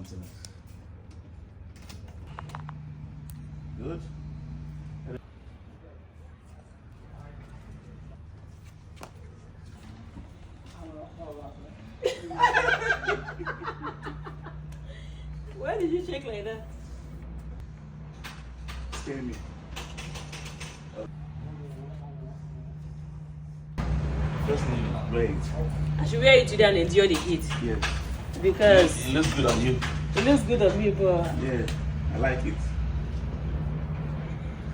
something. Good. Why did you shake like that? Scare me. Just wear it. I should wear it today and endure the heat. Yes. Because It looks good on you. it looks good on me, but Yeah, I like it.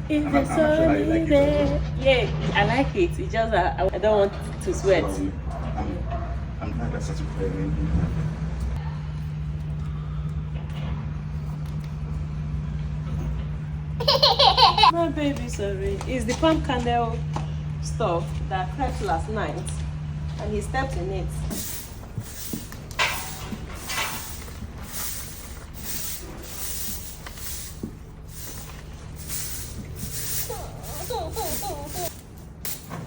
if I'm it's sure I like only it there. Yeah, I like it. It's just that I don't want to sweat. I'm glad that's such a prayer. My baby, sorry. It's the palm kernel stuff that cracked last night, and he stepped in it.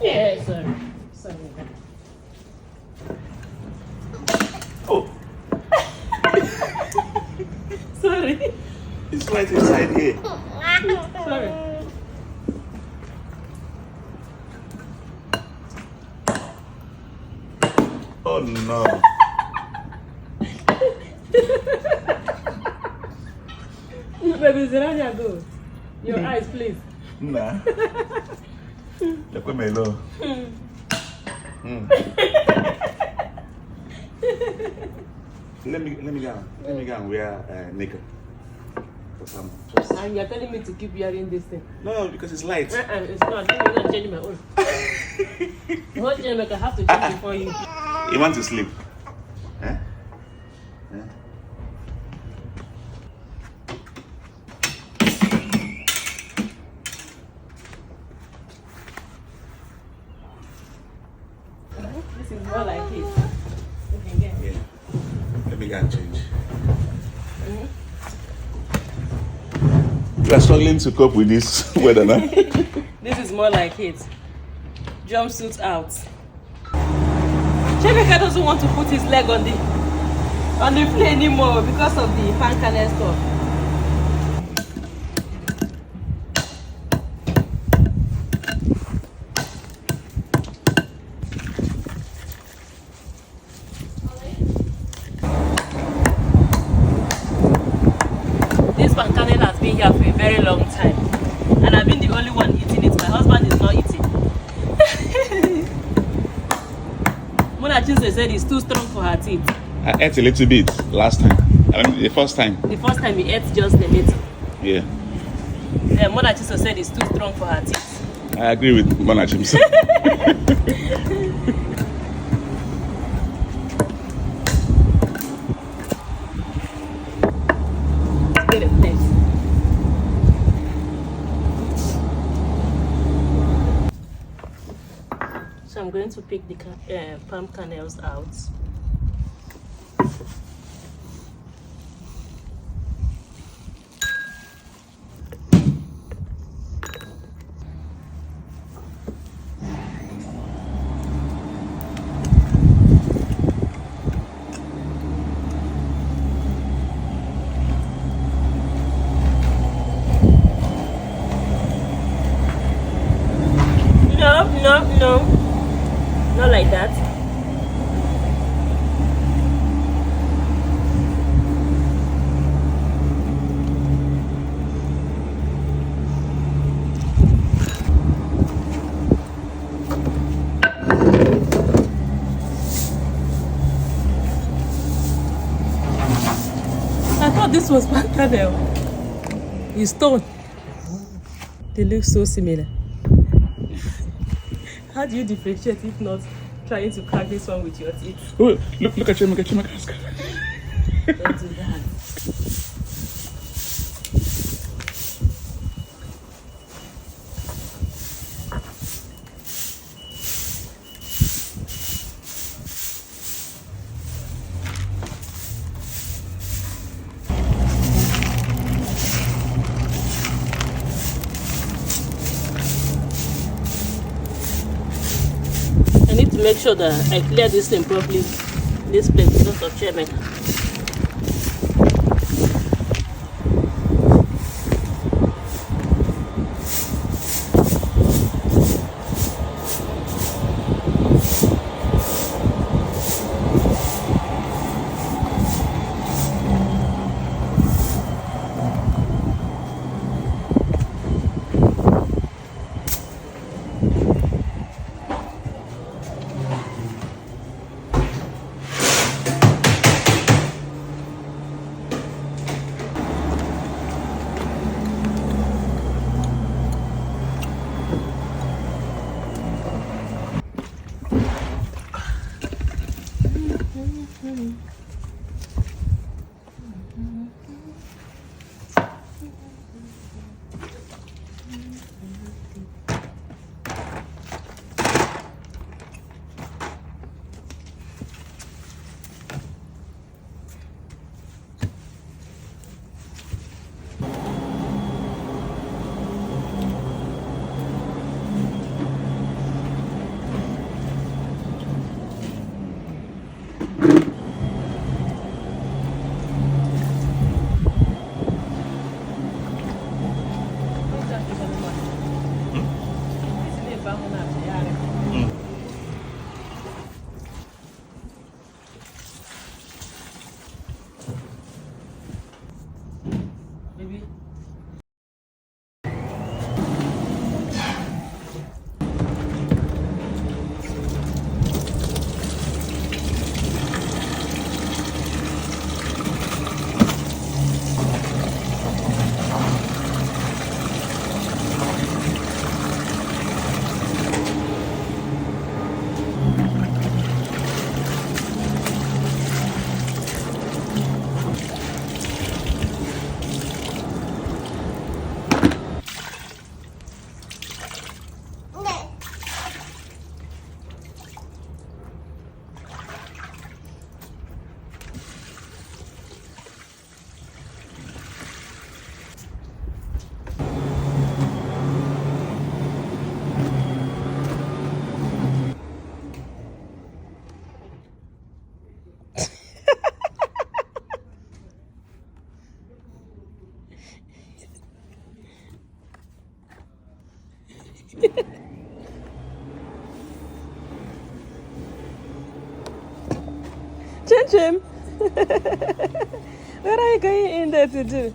Yeah, sorry. Sorry. Oh, Sorry. it's right inside here. Sorry. Oh no. Baby, Zirania, go. Your eyes, please. Nah. Look at my low. Let me go and wear naked. And you're telling me to keep wearing this thing. No, because it's light. It's not. I'm not changing my own. What change I have to change before you? You want to sleep? Huh? Huh? This is more like it. Okay, Yeah. Let me go and change. You are struggling to cope with this weather now. This is more like it. Jumpsuit out. Chebeka doesn't want to put his leg on the floor anymore because of the fan kernel stuff. This fan kernel has been here for a very long time, and I've been the only one eating it. My husband is not eating. Mona Chinse said it's too strong for her teeth. I ate a little bit last time. I mean, the first time. The first time he ate just a little. Yeah. Then Mona Chinse said it's too strong for her teeth. I agree with Mona Chimsa. Get it, please. So I'm going to pick the palm kernels out. No. Not like that. I thought this was palm kernel. It's stone. They look so similar. How do you differentiate if not trying to crack this one with your teeth? Oh, look at you, look at you, Don't do that. I need to make sure that I clear this thing properly, this place, because of chairman. Baby. Chim Chim, what are you going in there to do?